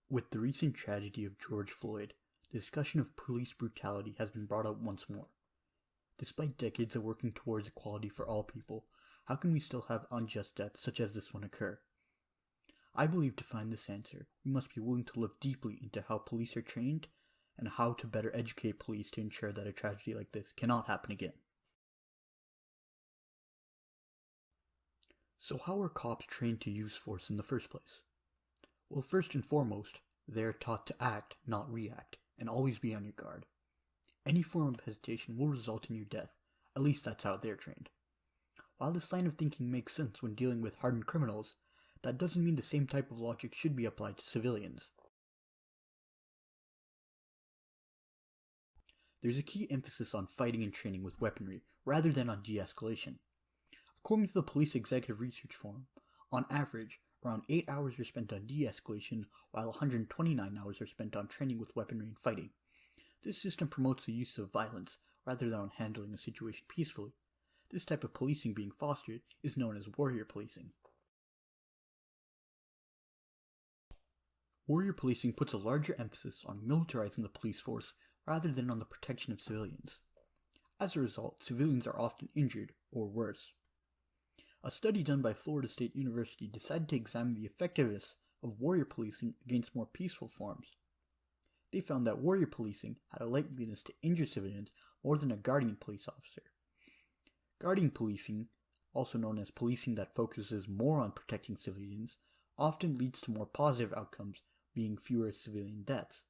With the recent tragedy of George Floyd, the discussion of police brutality has been brought up once more. Despite decades of working towards equality for all people, how can we still have unjust deaths such as this one occur? I believe to find this answer, we must be willing to look deeply into how police are trained and how to better educate police to ensure that a tragedy like this cannot happen again. So how are cops trained to use force in the first place? Well, first and foremost, they are taught to act, not react, and always be on your guard. Any form of hesitation will result in your death, at least that's how they're trained. While this line of thinking makes sense when dealing with hardened criminals, that doesn't mean the same type of logic should be applied to civilians. There's a key emphasis on fighting and training with weaponry, rather than on de-escalation. According to the Police Executive Research Forum, on average, around 8 hours are spent on de-escalation, while 129 hours are spent on training with weaponry and fighting. This system promotes the use of violence, rather than on handling a situation peacefully. This type of policing being fostered is known as warrior policing. Warrior policing puts a larger emphasis on militarizing the police force rather than on the protection of civilians. As a result, civilians are often injured, or worse. A study done by Florida State University decided to examine the effectiveness of warrior policing against more peaceful forms. They found that warrior policing had a likeliness to injure civilians more than a guardian police officer. Guardian policing, also known as policing that focuses more on protecting civilians, often leads to more positive outcomes, being fewer civilian deaths.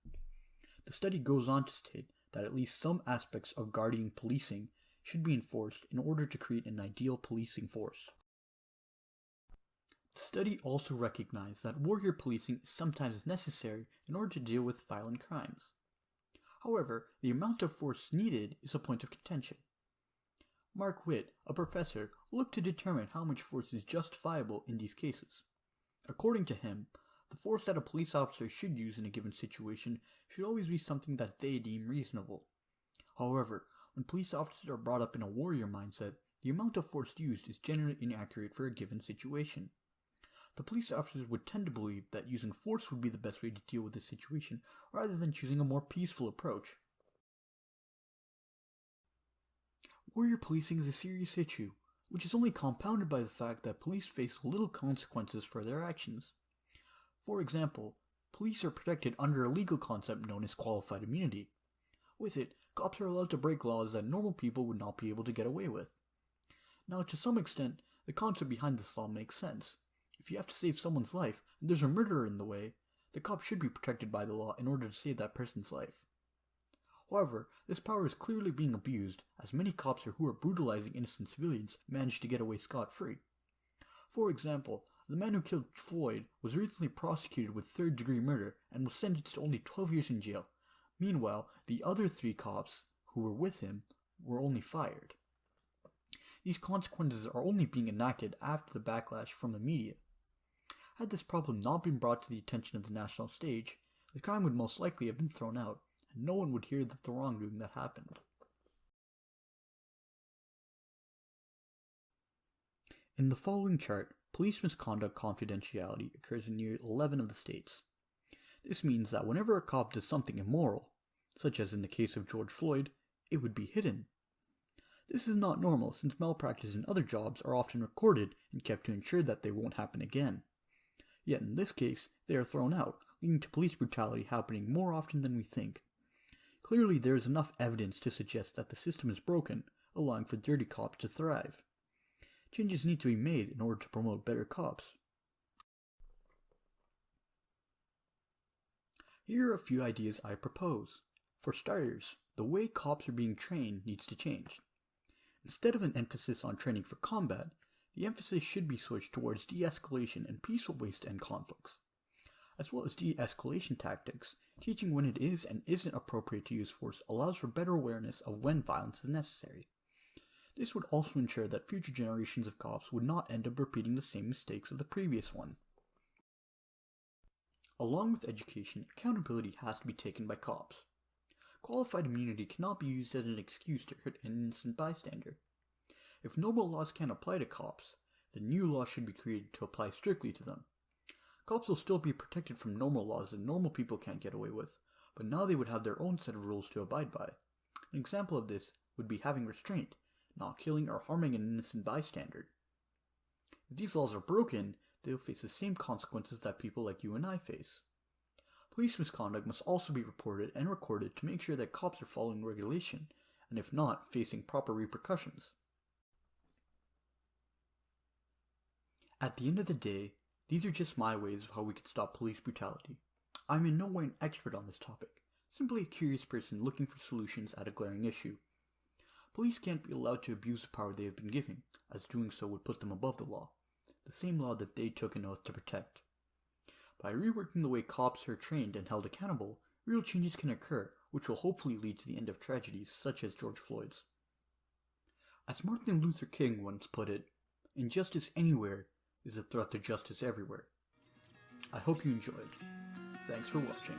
The study goes on to state that at least some aspects of guardian policing should be enforced in order to create an ideal policing force. The study also recognized that warrior policing is sometimes necessary in order to deal with violent crimes. However, the amount of force needed is a point of contention. Mark Witt, a professor, looked to determine how much force is justifiable in these cases. According to him, the force that a police officer should use in a given situation should always be something that they deem reasonable. However, when police officers are brought up in a warrior mindset, the amount of force used is generally inaccurate for a given situation. The police officers would tend to believe that using force would be the best way to deal with the situation rather than choosing a more peaceful approach. Warrior policing is a serious issue, which is only compounded by the fact that police face little consequences for their actions. For example, police are protected under a legal concept known as qualified immunity. With it, cops are allowed to break laws that normal people would not be able to get away with. Now, to some extent, the concept behind this law makes sense. If you have to save someone's life and there's a murderer in the way, the cop should be protected by the law in order to save that person's life. However, this power is clearly being abused, as many cops who are brutalizing innocent civilians manage to get away scot-free. For example, the man who killed Floyd was recently prosecuted with third-degree murder and was sentenced to only 12 years in jail. Meanwhile, the other 3 cops who were with him were only fired. These consequences are only being enacted after the backlash from the media. Had this problem not been brought to the attention of the national stage, the crime would most likely have been thrown out, and no one would hear of the wrongdoing that happened. In the following chart, police misconduct confidentiality occurs in nearly 11 of the states. This means that whenever a cop does something immoral, such as in the case of George Floyd, it would be hidden. This is not normal since malpractice in other jobs are often recorded and kept to ensure that they won't happen again. Yet in this case, they are thrown out, leading to police brutality happening more often than we think. Clearly, there is enough evidence to suggest that the system is broken, allowing for dirty cops to thrive. Changes need to be made in order to promote better cops. Here are a few ideas I propose. For starters, the way cops are being trained needs to change. Instead of an emphasis on training for combat, the emphasis should be switched towards de-escalation and peaceful ways to end conflicts. As well as de-escalation tactics, teaching when it is and isn't appropriate to use force allows for better awareness of when violence is necessary. This would also ensure that future generations of cops would not end up repeating the same mistakes of the previous one. Along with education, accountability has to be taken by cops. Qualified immunity cannot be used as an excuse to hurt an innocent bystander. If normal laws can't apply to cops, then new laws should be created to apply strictly to them. Cops will still be protected from normal laws that normal people can't get away with, but now they would have their own set of rules to abide by. An example of this would be having restraint, not killing or harming an innocent bystander. If these laws are broken, they will face the same consequences that people like you and I face. Police misconduct must also be reported and recorded to make sure that cops are following regulation, and if not, facing proper repercussions. At the end of the day, these are just my ways of how we can stop police brutality. I'm in no way an expert on this topic, simply a curious person looking for solutions at a glaring issue. Police can't be allowed to abuse the power they have been given, as doing so would put them above the law, the same law that they took an oath to protect. By reworking the way cops are trained and held accountable, real changes can occur, which will hopefully lead to the end of tragedies such as George Floyd's. As Martin Luther King once put it, injustice anywhere is a threat to justice everywhere. I hope you enjoyed. Thanks for watching.